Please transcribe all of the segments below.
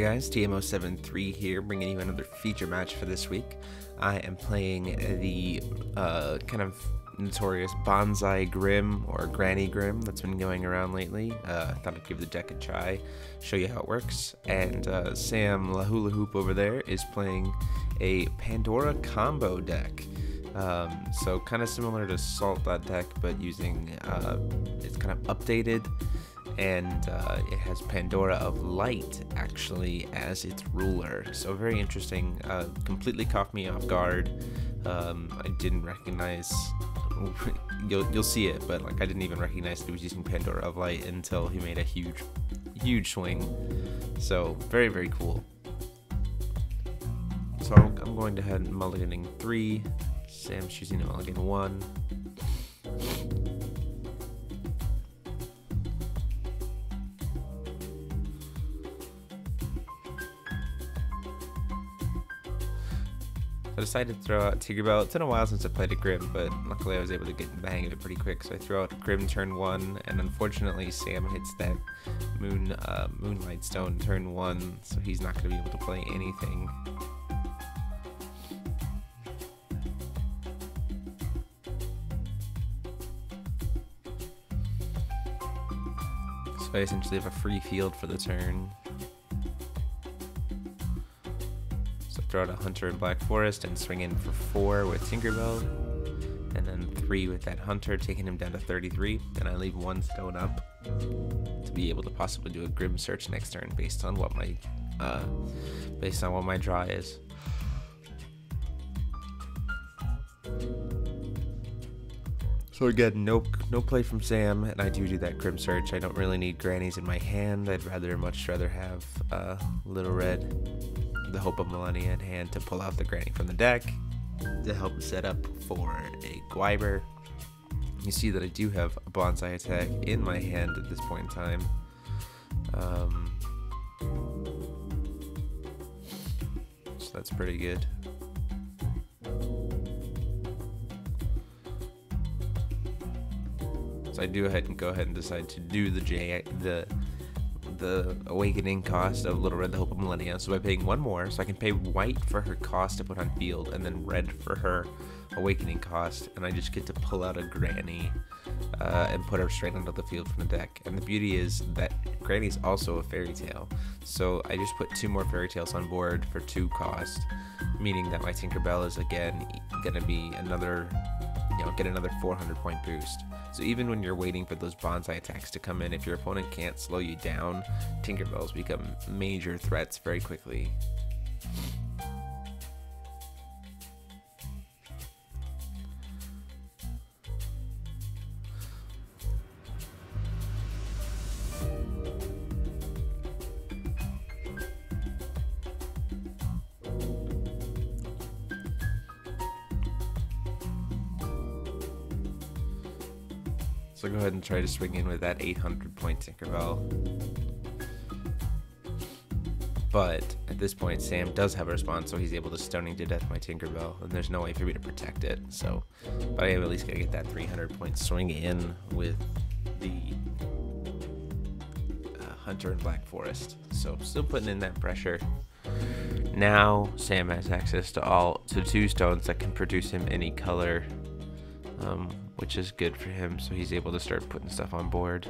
guys, TMO73 here, bringing you another feature match for this week. I am playing the kind of notorious Banzai Grimm, or Granny Grimm, that's been going around lately. I thought I'd give the deck a try, show you how it works. And Sam La Hula Hoop over there is playing a Pandora combo deck. So kind of similar to Salt.deck, but using, it's kind of updated. And it has Pandora of Light actually as its ruler, so very interesting. Completely caught me off guard. I didn't recognize, you'll see it, but like I didn't even recognize that he was using Pandora of Light until he made a huge swing. So very cool. So I'm going to head mulliganing 3. Sam's choosing to mulligan 1. I decided to throw out Tinkerbell. It's been a while since I played a Grimm, but luckily I was able to get the hang of it pretty quick. So I threw out Grimm turn 1, and unfortunately Sam hits that Moonlight Stone turn 1, so he's not going to be able to play anything. So I essentially have a free field for the turn. Throw out a Hunter in Black Forest and swing in for 4 with Tinkerbell, and then 3 with that Hunter, taking him down to 33. And I leave 1 stone up to be able to possibly do a Grimm search next turn based on what my draw is. So again, no play from Sam, and I do that Grimm search. I don't really need grannies in my hand. I'd much rather have Little Red, the Hope of Millennia in hand to pull out the granny from the deck to help set up for a Gwyber. You see that I do have a Bonsai attack in my hand at this point in time. So that's pretty good. So I do go ahead and decide to do the awakening cost of Little Red, the Hope of Millennia. So by paying 1 more, so I can pay white for her cost to put on field, and then red for her awakening cost, and I just get to pull out a granny and put her straight onto the field from the deck. And the beauty is that granny is also a fairy tale, so I just put 2 more fairy tales on board for 2 cost, meaning that my Tinkerbell is again gonna be another, get another 400 point boost. So even when you're waiting for those Bonsai attacks to come in, if your opponent can't slow you down, Tinkerbells become major threats very quickly. So go ahead and try to swing in with that 800 point Tinkerbell. But at this point, Sam does have a response, so he's able to stoning to death my Tinkerbell, and there's no way for me to protect it. So, but I am at least gonna get that 300 point swing in with the Hunter in Black Forest. So still putting in that pressure. Now Sam has access to 2 stones that can produce him any color, which is good for him, so he's able to start putting stuff on board.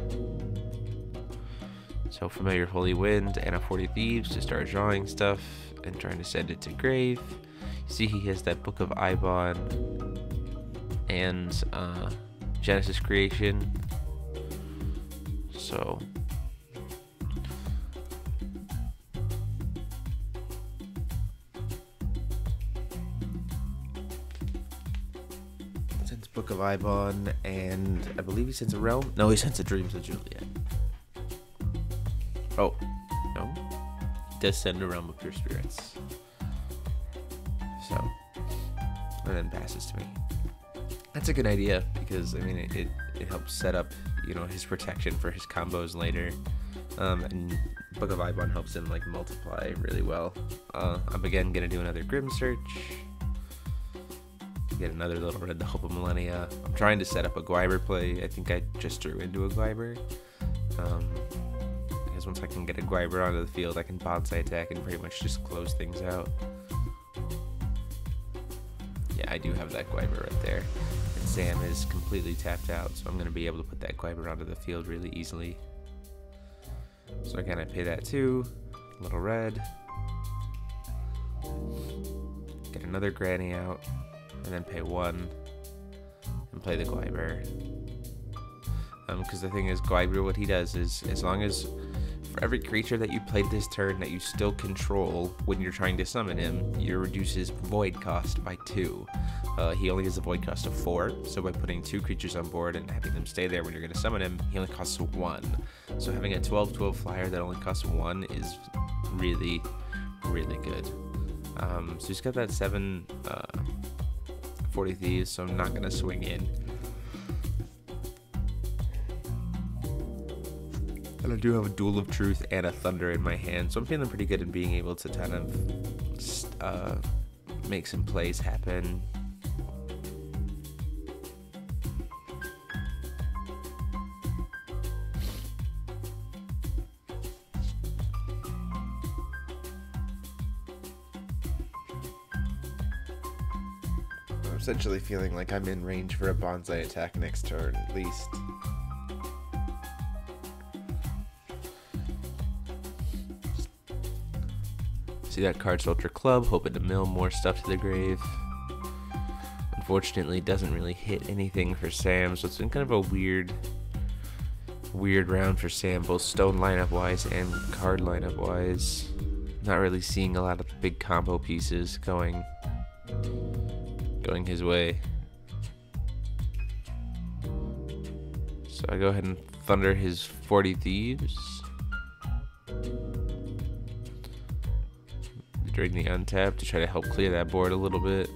So Familiar Holy Wind and a 40 Thieves to start drawing stuff and trying to send it to grave. You see he has that Book of Ibon and Genesis Creation. So Book of Ibon, and I believe he sends a Realm. No, he sends a Dreams of Juliet. Oh, no. He does send a Realm of Pure Spirits. So, and then passes to me. That's a good idea, because, I mean, it helps set up, his protection for his combos later. And Book of Ibon helps him, multiply really well. I'm again going to do another Grimm search. Get another Little Red, the Hope of Millennia. I'm trying to set up a Gwyber play. I think I just drew into a Gwyber. because once I can get a Gwyber onto the field, I can Banzai attack and pretty much just close things out. Yeah, I do have that Gwyber right there. And Sam is completely tapped out, so I'm going to be able to put that Gwyber onto the field really easily. So again, I pay that 2, little red, get another Granny out, and then pay 1, and play the Gwyber. Because the thing is, Gwyber, what he does is, as long as for every creature that you played this turn that you still control when you're trying to summon him, you reduce his void cost by 2. He only has a void cost of 4, so by putting 2 creatures on board and having them stay there when you're going to summon him, he only costs 1. So having a 12/12 flyer that only costs 1 is really, really good. So he's got that 7 40 Thieves, so I'm not going to swing in. And I do have a Duel of Truth and a Thunder in my hand, so I'm feeling pretty good in being able to kind of make some plays happen. I'm essentially feeling like I'm in range for a Banzai attack next turn, at least. See that card's Ultra Club, hoping to mill more stuff to the grave. Unfortunately, it doesn't really hit anything for Sam, so it's been kind of a weird round for Sam, both stone lineup wise and card lineup wise. Not really seeing a lot of big combo pieces going his way. So I go ahead and Thunder his 40 Thieves. During the untap to try to help clear that board a little bit.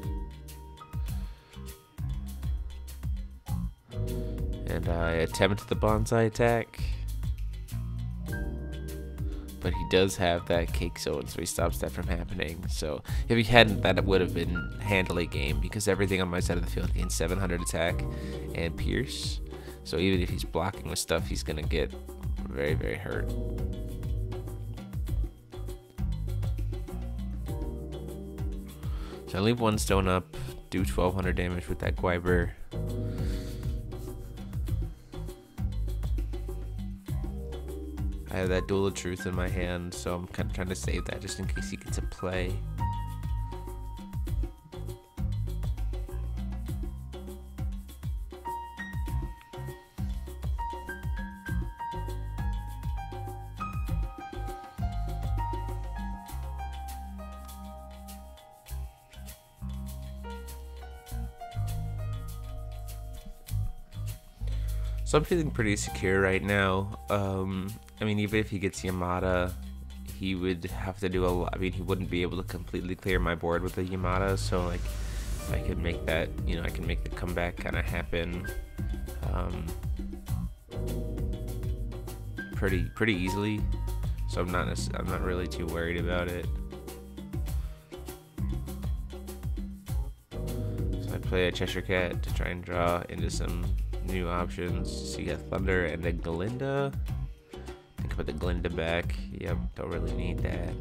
And I attempt the Banzai attack. But he does have that cake zone, so he stops that from happening. So if he hadn't, that would have been handily game, because everything on my side of the field gains 700 attack and pierce. So even if he's blocking with stuff, he's going to get very, very hurt. So I leave 1 stone up, do 1200 damage with that Gwyber. I have that Duel of Truth in my hand, so I'm kind of trying to save that just in case he gets a play. So I'm feeling pretty secure right now. I mean, even if he gets Yamada, he would have to do a lot. I mean, he wouldn't be able to completely clear my board with the Yamada, so like I could make that, you know, I can make the comeback kind of happen pretty easily. So I'm not really too worried about it. So I play a Cheshire Cat to try and draw into some new options. So you got Thunder and then Glinda. Think about the Glinda back. Yep, don't really need that.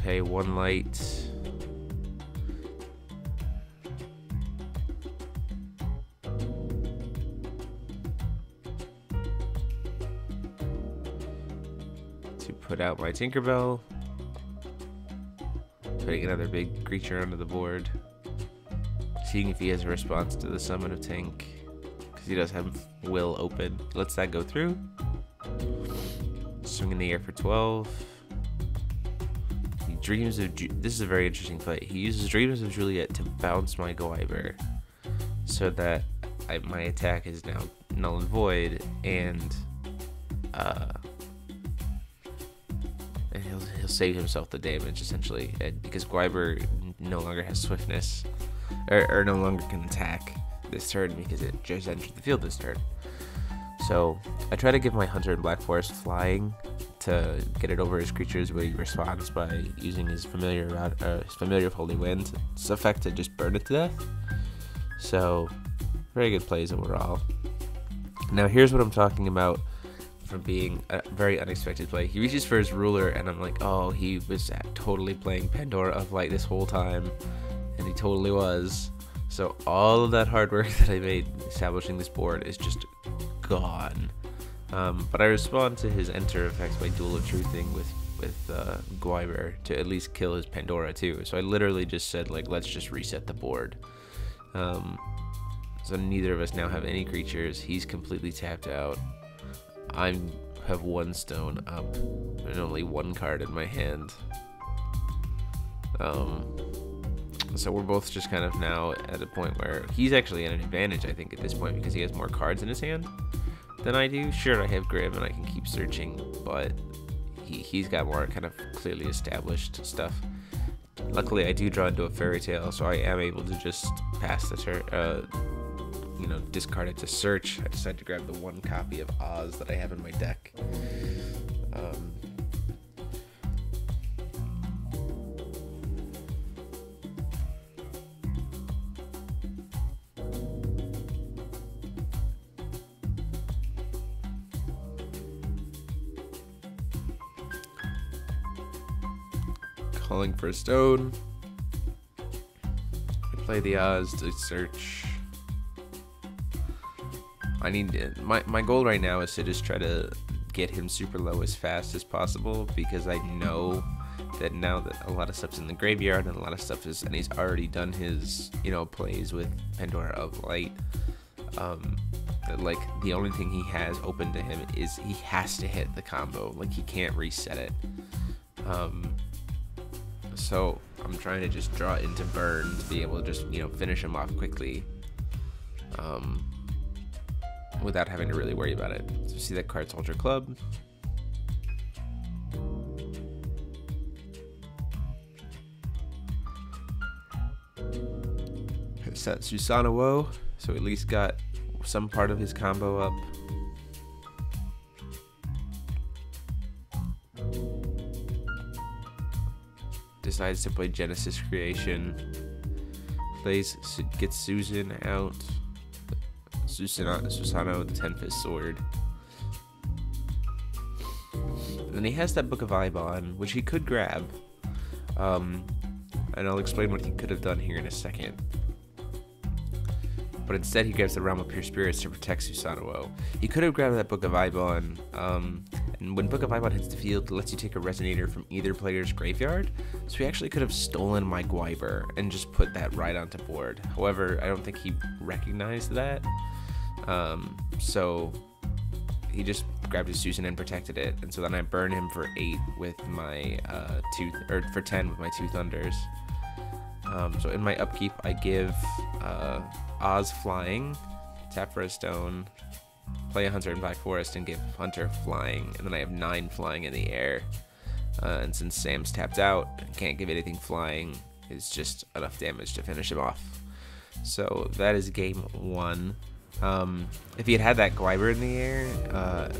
Pay 1 light. To put out my Tinkerbell. Putting another big creature onto the board. Seeing if he has a response to the summon of Tink, because he does have Will open. Lets that go through. Swing in the air for 12. He dreams of this is a very interesting play. He uses Dreams of Juliet to bounce my Gwyber, so that my attack is now null and void, and he'll save himself the damage essentially, because Gwyber no longer has swiftness. Or no longer can attack this turn because it just entered the field this turn. So I try to give my Hunter in Black Forest flying to get it over his creatures, where he responds by using his familiar of Holy Wind. It's effect to just burn it to death. So very good plays overall. Now here's what I'm talking about from being a very unexpected play. He reaches for his ruler, and I'm like, oh, he was totally playing Pandora of Light this whole time, and he totally was. So all of that hard work that I made establishing this board is just gone. But I respond to his enter effects by Duel of Truthing with Guiber to at least kill his Pandora too. So I literally just said, like, let's just reset the board. So neither of us now have any creatures. He's completely tapped out. I have one stone up and only one card in my hand. So we're both just kind of now at a point where he's actually at an advantage, I think, at this point, because he has more cards in his hand than I do. Sure, I have Grimm and I can keep searching, but he's got more kind of clearly established stuff. Luckily, I do draw into a Fairy Tale, so I am able to just pass the turn, you know, discard it to search. I decided to grab the one copy of Oz that I have in my deck. Calling for a stone. I play the Oz to search. I need my goal right now is to just try to get him super low as fast as possible, because I know that now that a lot of stuff's in the graveyard and a lot of stuff is, and he's already done his, you know, plays with Pandora of Light, that, like, the only thing he has open to him is he has to hit the combo. Like, he can't reset it. So I'm trying to just draw into burn to be able to just, you know, finish him off quickly, without having to really worry about it. So see that card's Ultra Club. Set Susanoo, so at least got some part of his combo up. Decides to play Genesis Creation. Gets Susan out. Susanoo, the 10-fist sword. And then he has that Book of Ibon, which he could grab. And I'll explain what he could have done here in a second. But instead he grabs the Realm of Pure Spirits to protect Susanoo. He could have grabbed that Book of Ibon, and when Book of Ibon hits the field, it lets you take a Resonator from either player's graveyard. So he actually could have stolen my Guiber and just put that right onto board. However, I don't think he recognized that. So he just grabbed his Susan and protected it. And so then I burn him for 8 with my for 10 with my 2 Thunders. So in my upkeep, I give Oz Flying, tap for a stone, play a Hunter in Black Forest, and give Hunter Flying, and then I have 9 flying in the air. And since Sam's tapped out and can't give anything flying, it's just enough damage to finish him off. So that is game 1. If he had that Guiber in the air,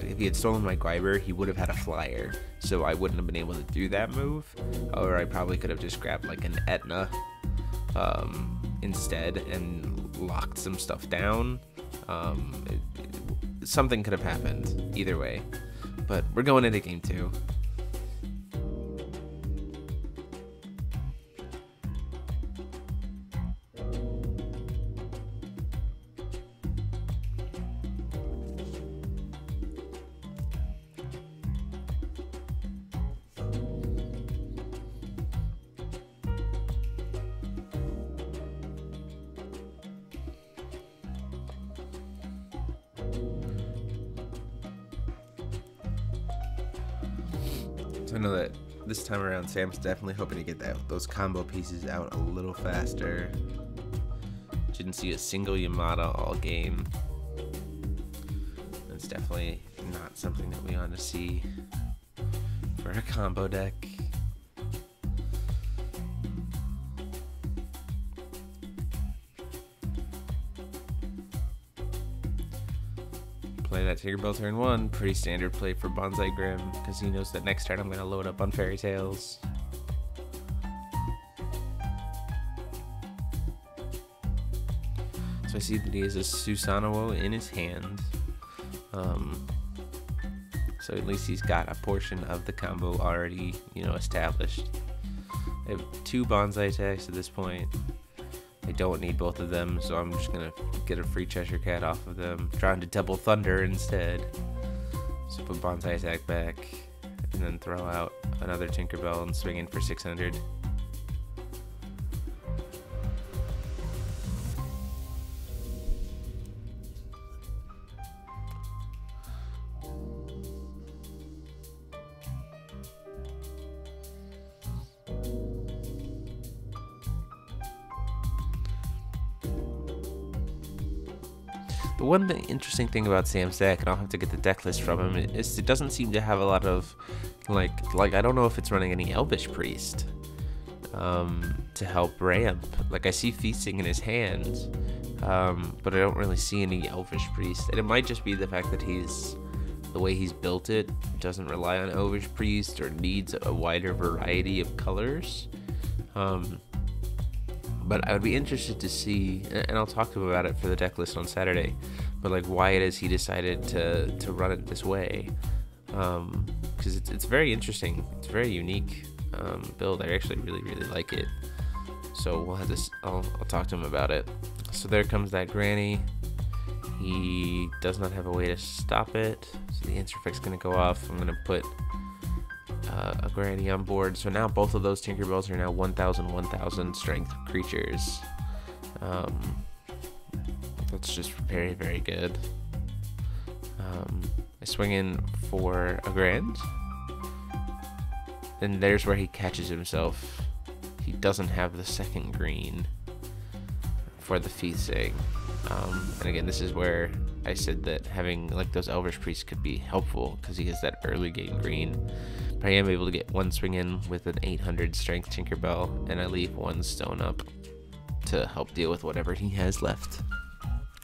if he had stolen my Guiber, he would have had a flyer, so I wouldn't have been able to do that move. Or I probably could have just grabbed like an Etna instead and locked some stuff down. Something could have happened either way, but we're going into game 2. So I know that this time around, Sam's definitely hoping to get those combo pieces out a little faster. Didn't see a single Yamada all game. That's definitely not something that we want to see for a combo deck. Play that Tinkerbell turn 1, pretty standard play for Banzai Grimm, because he knows that next turn I'm going to load up on Fairy Tales. So I see that he has a Susanoo in his hand. So at least he's got a portion of the combo already, you know, established. I have 2 Banzai attacks at this point. I don't need both of them, so I'm just gonna get a free Cheshire Cat off of them, trying to double Thunder instead. So put Banzai attack back, and then throw out another Tinkerbell and swing in for 600. The one interesting thing about Sam's deck, and I'll have to get the deck list from him, is it doesn't seem to have a lot of, like I don't know if it's running any Elvish Priest to help ramp. Like I see Feasting in his hands, but I don't really see any Elvish Priest. And it might just be the fact that the way he's built it doesn't rely on Elvish Priest or needs a wider variety of colors. But I would be interested to see, and I'll talk to him about it for the deck list on Saturday, but like why it is he decided to run it this way. Because it's very interesting. It's a very unique build. I actually really like it. So we'll have this. I'll talk to him about it. So there comes that Granny. He does not have a way to stop it. So the answer effect's gonna go off. I'm gonna put a Granny on board. So now both of those Tinkerbells are now 1,000 strength creatures. That's just very good. I swing in for a Grand, and there's where he catches himself. He doesn't have the second green for the Feasting. And again, this is where I said that having like those Elvish Priests could be helpful because he has that early game green. But I am able to get one swing in with an 800 strength Tinkerbell, and I leave one stone up to help deal with whatever he has left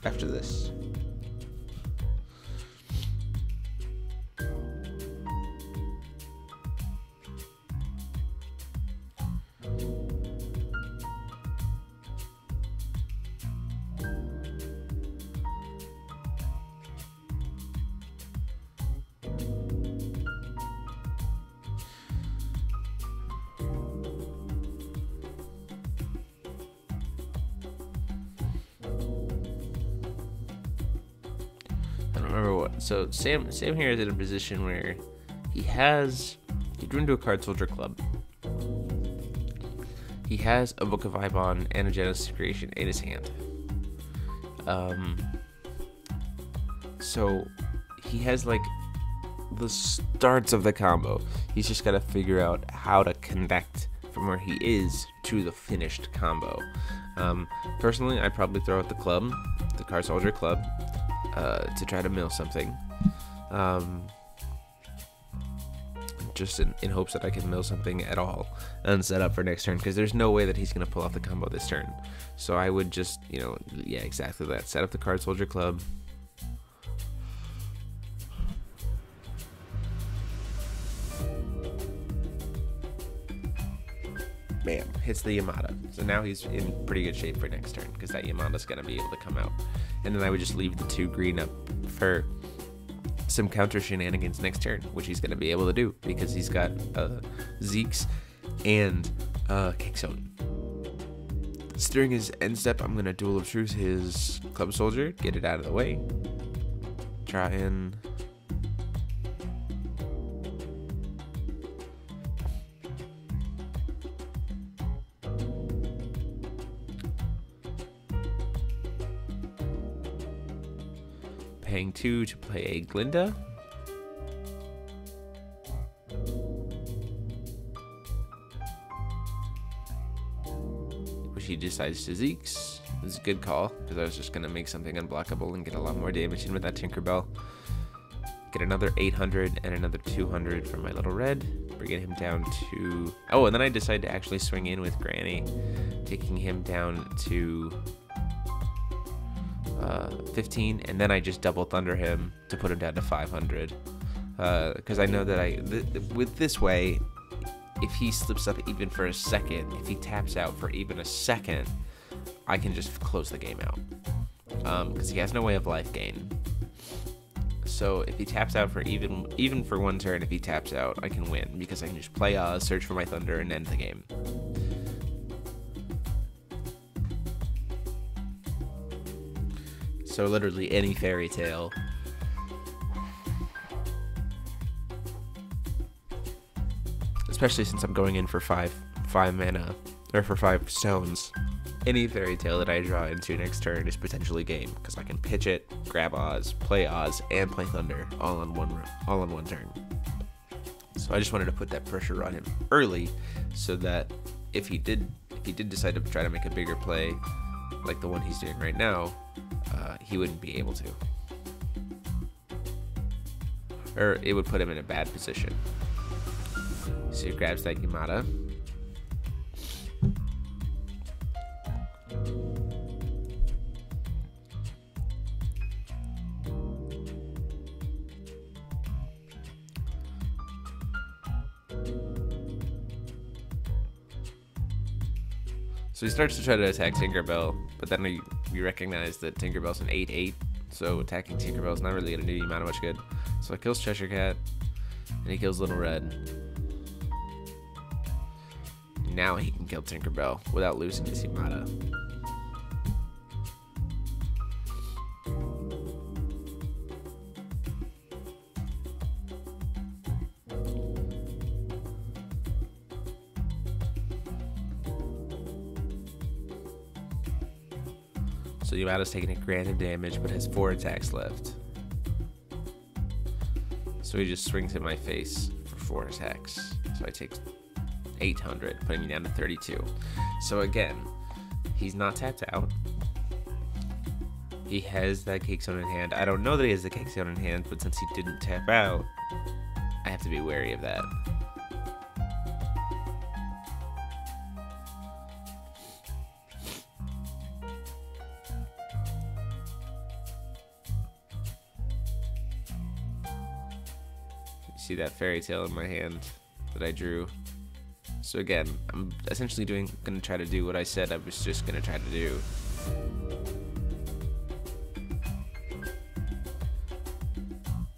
after this. Remember what? So Sam here is in a position where he drew into a Card Soldier Club. He has a Book of Ibon and a Genesis Creation in his hand. So he has like the starts of the combo. He's just got to figure out how to connect from where he is to the finished combo. Personally, I'd probably throw out the club, the Card Soldier Club, to try to mill something, just in hopes that I can mill something at all and set up for next turn, because there's no way that he's going to pull off the combo this turn. So I would just, yeah, exactly that. Set up the Card Soldier Club. Bam, hits the Yamada. So now he's in pretty good shape for next turn, because that Yamada's going to be able to come out. And then I would just leave the 2 green up for some counter shenanigans next turn, which he's going to be able to do, because he's got Zeke's and Kickzone. So during his end step, I'm going to Duel of Truth his Club Soldier, get it out of the way. Try and... paying 2 to play a Glinda. Which he decides to Zeke's. This is a good call, because I was just going to make something unblockable and get a lot more damage in with that Tinkerbell. Get another 800 and another 200 from my little red. Bringing him down to... Oh, and then I decide to actually swing in with Granny, taking him down to... 15, and then I just double thunder him to put him down to 500, because I know that with this way, if he slips up even for a second, if he taps out for even a second, I can just close the game out, because he has no way of life gain. So if he taps out for even for one turn, if he taps out, I can win because I can just play Oz, search for my Thunder, and end the game. So literally any fairy tale. Especially since I'm going in for five mana, or for 5 stones. Any fairy tale that I draw into next turn is potentially game, because I can pitch it, grab Oz, and play Thunder all in one turn. So I just wanted to put that pressure on him early, so that if he did decide to try to make a bigger play, like the one he's doing right now, he wouldn't be able to, or it would put him in a bad position. So he grabs that Yamada. So he starts to try to attack Tinkerbell, but then we recognize that Tinkerbell's an 8/8, so attacking Tinkerbell's not really going to do Yamada much good. So it kills Cheshire Cat, and he kills Little Red. Now he can kill Tinkerbell without losing his Yamada. So Yamada's taking a grand of damage, but has 4 attacks left. So he just swings in my face for 4 attacks. So I take 800, putting me down to 32. So again, he's not tapped out. He has that Cake Zone in hand. I don't know that he has the Cake Zone in hand, but since he didn't tap out, I have to be wary of that. See that fairy tale in my hand that I drew. So again, I'm essentially gonna try to do what I said I was just gonna try to do.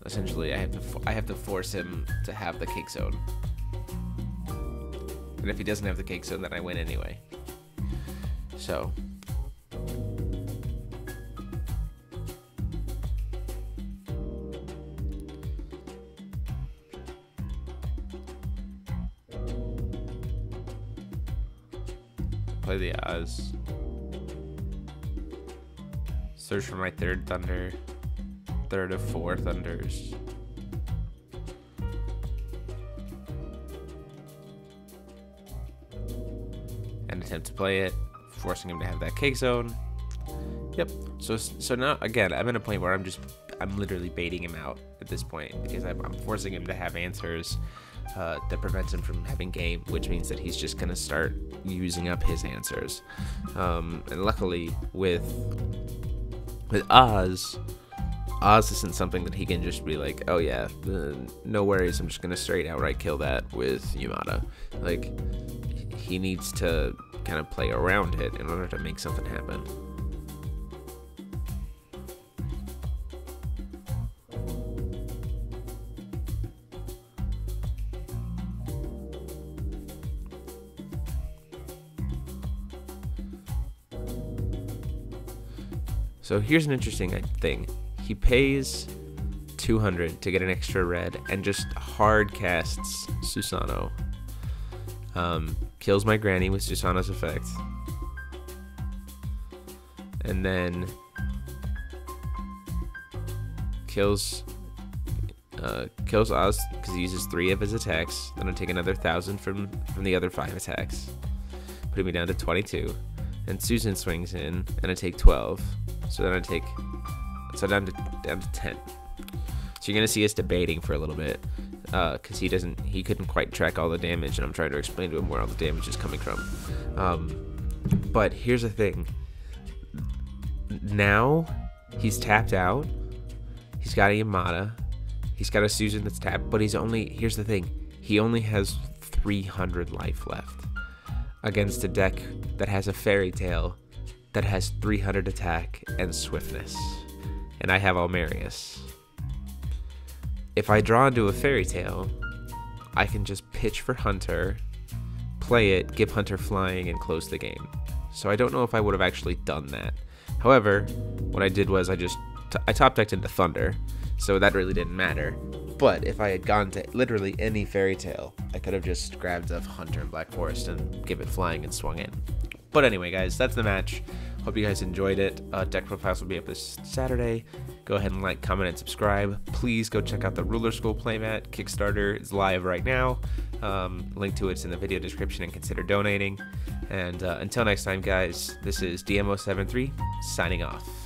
Essentially, I have to force him to have the Cake Zone. And if he doesn't have the Cake Zone, then I win anyway. So play the Oz. Search for my 3rd Thunder. 3rd of 4 Thunders. And attempt to play it, forcing him to have that Cake Zone. Yep. So now again, I'm at a point where I'm literally baiting him out at this point, because I'm forcing him to have answers that prevents him from having game, which means that he's just gonna start using up his answers. And luckily with Oz isn't something that he can just be like, oh yeah, no worries, I'm just gonna straight outright kill that with Yamada. Like, he needs to kind of play around it in order to make something happen. So here's an interesting thing. He pays 200 to get an extra red and just hard casts Susano. Kills my granny with Susano's effect. And then kills Oz because he uses 3 of his attacks. Then I take another 1,000 from the other 5 attacks, putting me down to 22. And Susan swings in, and I take 12. So then I take, down to 10. So you're gonna see us debating for a little bit, because he couldn't quite track all the damage, and I'm trying to explain to him where all the damage is coming from. But here's the thing. Now he's tapped out. He's got a Yamada. He's got a Susan that's tapped, but here's the thing. He only has 300 life left against a deck that has a fairy tale that has 300 attack and swiftness, and I have Almerius. if I draw into a Fairy Tale, I can just pitch for Hunter, play it, give Hunter flying, and close the game. So I don't know if I would have actually done that. However, what I did was I top decked into Thunder, so that really didn't matter. But if I had gone to literally any Fairy Tale, I could have just grabbed a Hunter in Black Forest and give it flying and swung in. But anyway, guys, that's the match. Hope you guys enjoyed it. Deck profiles will be up this Saturday. Go ahead and like, comment, and subscribe. Please go check out the Ruler School playmat. Kickstarter is live right now. Link to it's in the video description, and consider donating. And until next time, guys, this is DMO73 signing off.